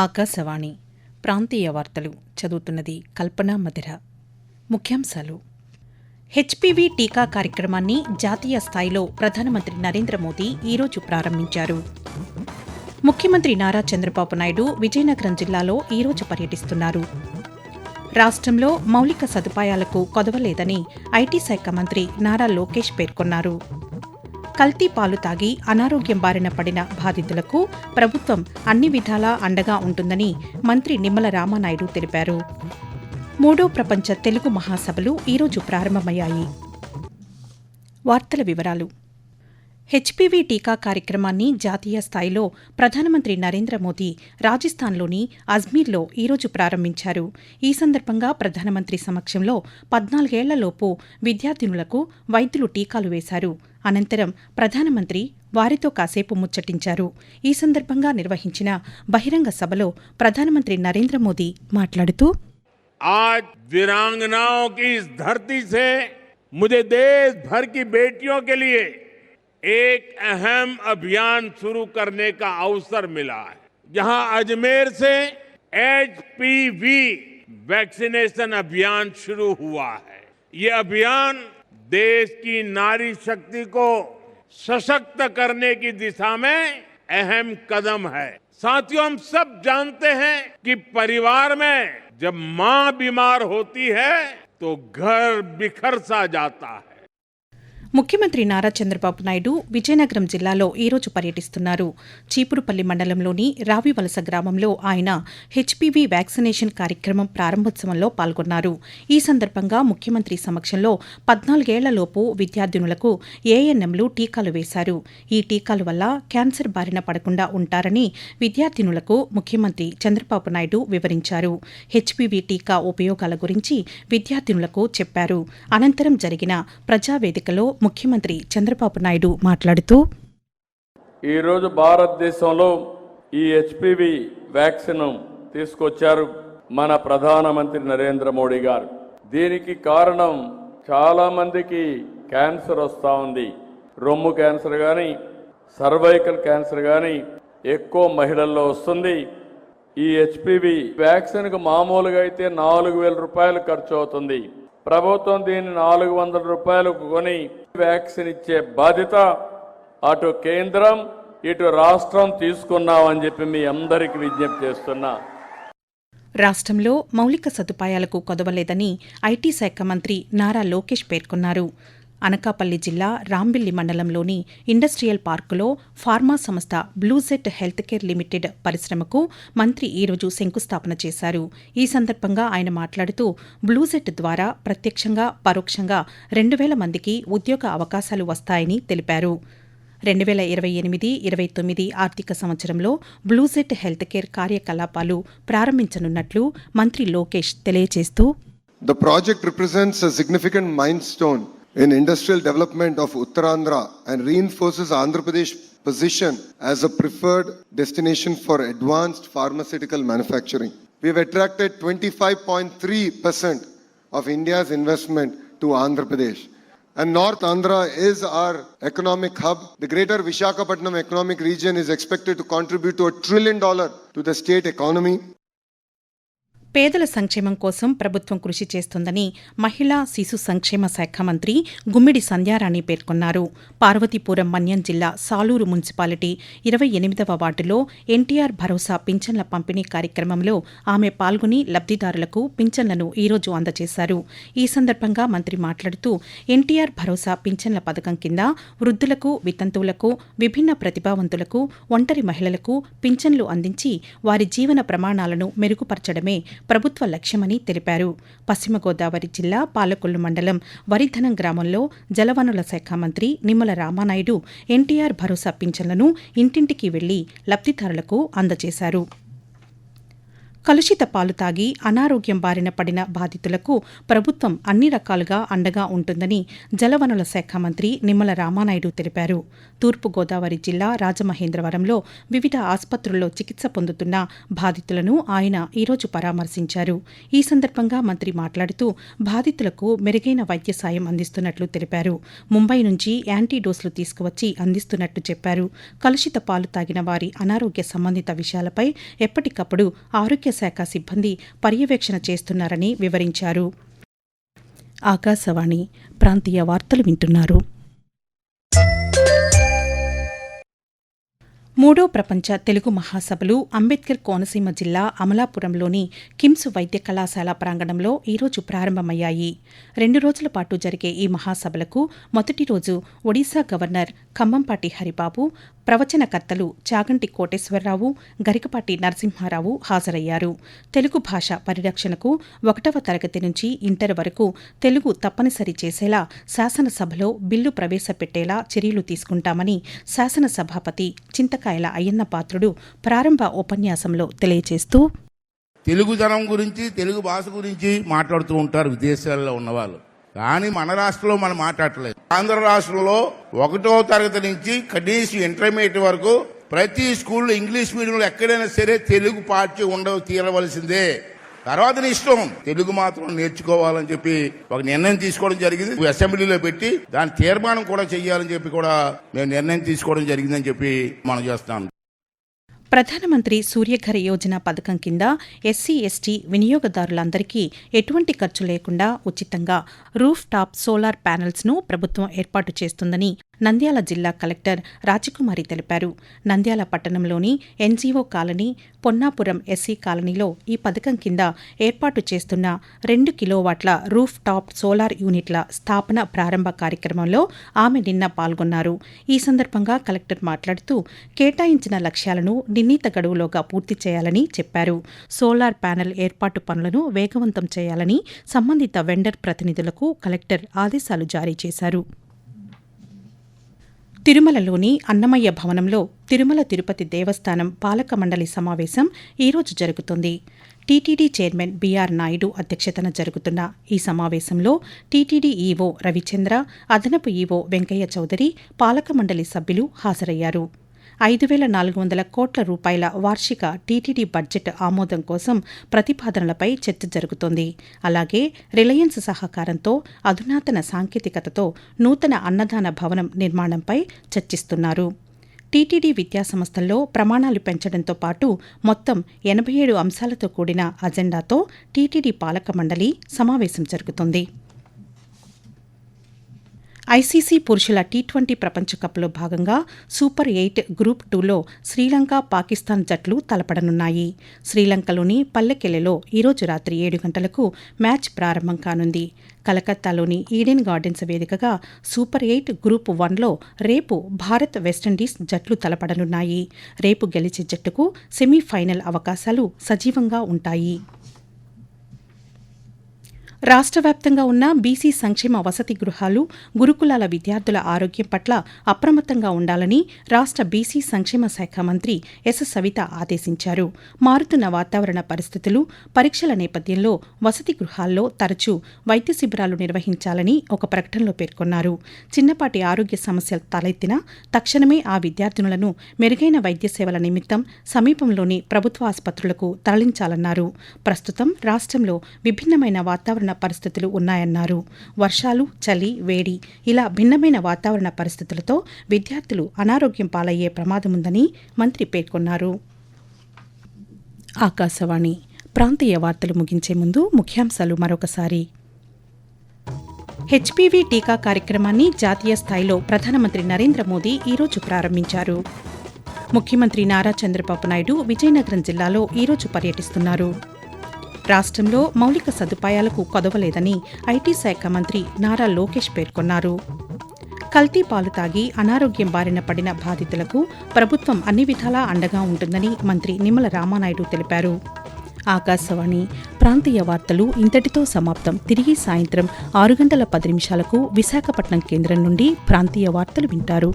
ఆకాశవాణి ప్రాంతీయ వార్తలు చదువుతున్నది కల్పన మధిర. ముఖ్యాంశాలు: హెచ్పివి టీకా కార్యక్రమాన్ని జాతీయ స్థాయిలో ప్రధానమంత్రి నరేంద్ర మోదీ ఈరోజు ప్రారంభించారు. ముఖ్యమంత్రి నారా చంద్రబాబు నాయుడు విజయనగరం జిల్లాలో ఈరోజు పర్యటిస్తున్నారు. రాష్ట్రంలో మౌలిక సదుపాయాలకు కొదవలేదని ఐటీ శాఖ మంత్రి నారా లోకేష్ పేర్కొన్నారు. కల్తీ పాలు తాగి అనారోగ్యం బారిన పడిన బాధితులకు ప్రభుత్వం అన్ని విధాలా అండగా ఉంటుందని మంత్రి నిమ్మల రామానాయుడు తెలిపారు. 3వ ప్రపంచ తెలుగు మహాసభలు ఈరోజు ప్రారంభమయ్యాయి. వార్తల వివరాలు: హెచ్పివి టీకా కార్యక్రమాన్ని జాతీయ స్థాయిలో ప్రధానమంత్రి నరేంద్ర మోదీ రాజస్థాన్లోని అజ్మీర్లో ఈరోజు ప్రారంభించారు. ఈ సందర్భంగా ప్రధానమంత్రి సమక్షంలో 14 ఏళ్లలోపు విద్యార్థినులకు వైద్యులు టీకాలు వేశారు. అనంతరం ప్రధానమంత్రి వారితో కాసేపు ముచ్చటించారు. ఈ సందర్భంగా నిర్వహించిన బహిరంగ సభలో ప్రధానమంత్రి నరేంద్ర మోదీ మాట్లాడుతూ, आज वीरांगनाओं की इस धरती से मुझे देश भर की बेटियों के लिए एक अहम अभियान शुरू करने का अवसर मिला है. जहां अजमेर से एचपीवी वैक्सीनेशन अभियान शुरू हुआ है. ये अभियान देश की नारी शक्ति को सशक्त करने की दिशा में अहम कदम है. साथियों, हम सब जानते हैं कि परिवार में जब मां बीमार होती है तो घर बिखर सा जाता है. ముఖ్యమంత్రి నారా చంద్రబాబు నాయుడు విజయనగరం జిల్లాలో ఈరోజు పర్యటిస్తున్నారు. చీపురుపల్లి మండలంలోని రావివలస గ్రామంలో ఆయన హెచ్పివి వ్యాక్సినేషన్ కార్యక్రమం ప్రారంభోత్సవంలో పాల్గొన్నారు. ఈ సందర్భంగా ముఖ్యమంత్రి సమక్షంలో 14 ఏళ్లలోపు విద్యార్థినులకు ఏఎన్ఎంలు టీకాలు వేశారు. ఈ టీకాల వల్ల క్యాన్సర్ బారిన పడకుండా ఉంటారని విద్యార్థినులకు ముఖ్యమంత్రి చంద్రబాబు నాయుడు వివరించారు. హెచ్పివి టీకా ఉపయోగాల గురించి విద్యార్థినులకు చెప్పారు. అనంతరం జరిగిన ప్రజావేదికలో ముఖ్యమంత్రి చంద్రబాబు నాయుడు మాట్లాడుతూ, ఈరోజు భారతదేశంలో ఈ హెచ్పివి వ్యాక్సిన్ తీసుకొచ్చారు మన ప్రధానమంత్రి నరేంద్ర మోడీ గారు. దీనికి కారణం చాలా మందికి క్యాన్సర్ వస్తూ ఉంది. రొమ్ము క్యాన్సర్ కానీ సర్వైకల్ క్యాన్సర్ కానీ ఎక్కువ మహిళల్లో వస్తుంది. ఈ హెచ్పివి వ్యాక్సిన్కు మామూలుగా అయితే 4,000 రూపాయలు ఖర్చు అవుతుంది. ప్రభుత్వం దీన్ని 400 రూపాయలకు కొని వ్యాక్సిన్ ఇచ్చే బాధ్యత అటు కేంద్రం ఇటు రాష్ట్రం తీసుకున్నామని చెప్పి మీ అందరికీ విజ్ఞప్తి చేస్తున్నా. రాష్ట్రంలో మౌలిక సదుపాయాలకు కొదవలేదని ఐటీ శాఖ మంత్రి నారా లోకేష్ పేర్కొన్నారు. అనకాపల్లి జిల్లా రాంబిల్లి మండలంలోని ఇండస్ట్రియల్ పార్కులో ఫార్మా సంస్థ బ్లూజెట్ హెల్త్ కేర్ లిమిటెడ్ పరిశ్రమకు మంత్రి ఈరోజు శంకుస్థాపన చేశారు. ఈ సందర్భంగా ఆయన మాట్లాడుతూ, బ్లూజెట్ ద్వారా ప్రత్యక్షంగా పరోక్షంగా 2,000 మందికి ఉద్యోగ అవకాశాలు వస్తాయని తెలిపారు. 2028-29 ఆర్థిక సంవత్సరంలో బ్లూజెట్ హెల్త్ కేర్ కార్యకలాపాలు ప్రారంభించనున్నట్లు మంత్రి లోకేష్ తెలియజేస్తూ, The project represents a significant milestone in industrial development of Uttarandhra and reinforces Andhra Pradesh position as a preferred destination for advanced pharmaceutical manufacturing. We have attracted 25.3% of India's investment to Andhra Pradesh. And North Andhra is our economic hub. The greater Visakhapatnam economic region is expected to contribute to $1 trillion to the state economy. పేదల సంక్షేమం కోసం ప్రభుత్వం కృషి చేస్తోందని మహిళా శిశు సంక్షేమ శాఖ మంత్రి గుమ్మిడి సంధ్యారాణి పేర్కొన్నారు. పార్వతీపురం మన్యం జిల్లా సాలూరు మున్సిపాలిటీ 28వ వార్డులో ఎన్టీఆర్ భరోసా పింఛన్ల పంపిణీ కార్యక్రమంలో ఆమె పాల్గొని లబ్దిదారులకు పింఛన్లను ఈరోజు అందజేశారు. ఈ సందర్భంగా మంత్రి మాట్లాడుతూ, ఎన్టీఆర్ భరోసా పింఛన్ల పథకం కింద వృద్ధులకు, వితంతువులకు, విభిన్న ప్రతిభావంతులకు, ఒంటరి మహిళలకు పింఛన్లు అందించి వారి జీవన ప్రమాణాలను మెరుగుపరచడమే ప్రభుత్వ లక్ష్యమని తెలిపారు. పశ్చిమ గోదావరి జిల్లా పాలకొల్లు మండలం వరిధనం గ్రామంలో జలవనరుల శాఖ మంత్రి నిమ్మల రామానాయుడు ఎన్టీఆర్ భరోసా పింఛన్లను ఇంటింటికి వెళ్లి లబ్దిదారులకు అందజేశారు. కలుషిత పాలు తాగి అనారోగ్యం బారిన పడిన బాధితులకు ప్రభుత్వం అన్ని రకాలుగా అండగా ఉంటుందని జలవనరుల శాఖ మంత్రి నిమ్మల రామానాయుడు తెలిపారు. తూర్పుగోదావరి జిల్లా రాజమహేంద్రవరంలో వివిధ ఆసుపత్రుల్లో చికిత్స పొందుతున్న బాధితులను ఆయన ఈరోజు పరామర్శించారు. ఈ సందర్భంగా మంత్రి మాట్లాడుతూ బాధితులకు మెరుగైన వైద్య సాయం అందిస్తున్నట్లు తెలిపారు. ముంబై నుంచి యాంటీ డోసులు తీసుకువచ్చి అందిస్తున్నట్లు చెప్పారు. కలుషిత పాలు తాగిన వారి అనారోగ్య సంబంధిత విషయాలపై ఎప్పటికప్పుడు ఆరోగ్య శాఖ సిబ్బంది పర్యవేక్షణ చేస్తున్నారని వివరించారు. ఆకాశవాణి ప్రాంతీయ వార్తలు వింటున్నారు. మూడో ప్రపంచ తెలుగు మహాసభలు అంబేద్కర్ కోనసీమ జిల్లా అమలాపురంలోని కిమ్స్ వైద్య కళాశాల ప్రాంగణంలో ఈరోజు ప్రారంభమయ్యాయి. 2 రోజుల పాటు జరిగే ఈ మహాసభలకు మొదటి రోజు ఒడిశా గవర్నర్ ఖమ్మంపాటి హరిబాబు, ప్రవచనకర్తలు చాగంటి కోటేశ్వరరావు, గరికపాటి నరసింహారావు హాజరయ్యారు. తెలుగు భాష పరిరక్షణకు 1వ తరగతి నుంచి ఇంటర్ వరకు తెలుగు తప్పనిసరి చేసేలా శాసనసభలో బిల్లు ప్రవేశపెట్టేలా చర్యలు తీసుకుంటామని శాసనసభాపతి చింతకాయల అయ్యన్న పాత్రుడు ప్రారంభ ఉపన్యాసంలో తెలియజేస్తూ, తెలుగుదనం గురించి, తెలుగు భాష గురించి మాట్లాడుతూ ఉంటారు విదేశాల్లో ఉన్నవాళ్ళు. కానీ మన రాష్ట్రంలో మనం మాట్లాడలేదు. ఆంధ్ర రాష్ట్రంలో 1వ తరగతి నుంచి కనీసం ఇంటర్మీడియట్ వరకు ప్రతి స్కూల్లో ఇంగ్లీష్ మీడియంలో ఎక్కడైనా సరే తెలుగు పాఠ్యం తీరవలసిందే. తర్వాత ఇష్టం తెలుగు మాత్రం నేర్చుకోవాలని చెప్పి ఒక నిర్ణయం తీసుకోవడం జరిగింది. అసెంబ్లీలో పెట్టి దాని తీర్మానం కూడా చేయాలని చెప్పి కూడా మేము నిర్ణయం తీసుకోవడం జరిగిందని చెప్పి మనం చేస్తాం. ప్రధానమంత్రి సూర్యఘర్ యోజన పథకం కింద ఎస్సీ, ఎస్టీ వినియోగదారులందరికీ ఎటువంటి ఖర్చు లేకుండా ఉచితంగా రూఫ్ టాప్ సోలార్ ప్యానెల్స్ను ప్రభుత్వం ఏర్పాటు చేస్తుందని నంద్యాల జిల్లా కలెక్టర్ రాజకుమారి తెలిపారు. నంద్యాల పట్టణంలోని ఎన్జీఓ కాలనీ, పొన్నాపురం ఎస్సీ కాలనీలో ఈ పథకం కింద ఏర్పాటు చేస్తున్న 2 కిలోవాట్ల రూఫ్ టాప్ సోలార్ యూనిట్ల స్థాపన ప్రారంభ కార్యక్రమంలో ఆమె నిన్న పాల్గొన్నారు. ఈ సందర్భంగా కలెక్టర్ మాట్లాడుతూ కేటాయించిన లక్ష్యాలను నిర్ణీత గడువులోగా పూర్తి చేయాలని చెప్పారు. సోలార్ ప్యానెల్ ఏర్పాటు పనులను వేగవంతం చేయాలని సంబంధిత వెండర్ ప్రతినిధులకు కలెక్టర్ ఆదేశాలు జారీ చేశారు. తిరుమలలోని అన్నమయ్య భవనంలో తిరుమల తిరుపతి దేవస్థానం పాలక మండలి సమావేశం ఈరోజు జరుగుతుంది. టీటీడీ చైర్మన్ బీఆర్ నాయుడు అధ్యక్షతన జరుగుతున్న ఈ సమావేశంలో టీటీడీ ఈవో రవిచంద్ర, అదనపు ఈవో వెంకయ్య చౌదరి, పాలక మండలి సభ్యులు హాజరయ్యారు. 5,400 కోట్ల రూపాయల వార్షిక టీటీడీ బడ్జెట్ ఆమోదం కోసం ప్రతిపాదనలపై చర్చ జరుగుతోంది. అలాగే రిలయన్స్ సహకారంతో అధునాతన సాంకేతికతతో నూతన అన్నదాన భవనం నిర్మాణంపై చర్చిస్తున్నారు. టీటీడీ విద్యాసంస్థల్లో ప్రమాణాలు పెంచడంతో పాటు మొత్తం 87 అంశాలతో కూడిన అజెండాతో టీటీడీ పాలక మండలి సమావేశం జరుగుతుంది. ఐసీసీ పురుషుల టీ20 ప్రపంచ కప్లో భాగంగా సూపర్ 8 గ్రూప్ 2లో శ్రీలంక, పాకిస్తాన్ జట్లు తలపడనున్నాయి. శ్రీలంకలోని పల్లెకెలెలో ఈరోజు రాత్రి 7 గంటలకు మ్యాచ్ ప్రారంభం కానుంది. కలకత్తాలోని ఈడెన్ గార్డెన్స్ వేదికగా సూపర్ 8 గ్రూప్ 1లో రేపు భారత్, వెస్టిండీస్ జట్లు తలపడనున్నాయి. రేపు గెలిచే జట్టుకు సెమీఫైనల్ అవకాశాలు సజీవంగా ఉంటాయి. రాష్ట్ర వ్యాప్తంగా ఉన్న బీసీ సంక్షేమ వసతి గృహాలు, గురుకులాల విద్యార్థుల ఆరోగ్యం పట్ల అప్రమత్తంగా ఉండాలని రాష్ట్ర బీసీ సంక్షేమ శాఖ మంత్రి ఎస్ సవిత ఆదేశించారు. మారుతున్న వాతావరణ పరిస్థితులు, పరీక్షల నేపథ్యంలో వసతి గృహాల్లో తరచూ వైద్య శిబిరాలు నిర్వహించాలని ఒక ప్రకటనలో పేర్కొన్నారు. చిన్నపాటి ఆరోగ్య సమస్యలు తలెత్తినా తక్షణమే ఆ విద్యార్థినులను మెరుగైన వైద్య సేవల నిమిత్తం సమీపంలోని ప్రభుత్వ ఆసుపత్రులకు తరలించాలన్నారు. ప్రస్తుతం రాష్ట్రంలో విభిన్నమైన వాతావరణ పరిస్థితులు ఉన్నాయన్నారు. వర్షాలు, చలి, వేడి ఇలా భిన్నమైన వాతావరణ పరిస్థితులతో విద్యార్థులు అనారోగ్యం పాలయ్యే ప్రమాదముందని మంత్రి పేర్కొన్నారు. ఆకాశవాణి ప్రాంతీయ వార్తలు ముగించే ముందు ముఖ్యాంశాలు మరొకసారి. హెచ్పీవీ టీకా కార్యక్రమాన్ని జాతీయ స్థాయిలో ప్రధానమంత్రి నరేంద్ర మోదీ ఈరోజు ప్రారంభించారు. ముఖ్యమంత్రి నారా చంద్రబాబు నాయుడు విజయనగరం జిల్లాలో ఈరోజు పర్యటిస్తున్నారు. రాష్ట్రంలో మౌలిక సదుపాయాలకు కొదవలేదని ఐటీ శాఖ మంత్రి నారా లోకేష్ పేర్కొన్నారు. కల్తీ పాలు తాగి అనారోగ్యం బారిన పడిన బాధితులకు ప్రభుత్వం అన్ని విధాలా అండగా ఉంటుందని మంత్రి నిమ్మల రామానాయుడు తెలిపారు. ఆకాశవాణి ప్రాంతీయ వార్తలు ఇంతటితో సమాప్తం. తిరిగి సాయంత్రం 6:10 విశాఖపట్నం కేంద్రం నుండి ప్రాంతీయ వార్తలు వింటారు.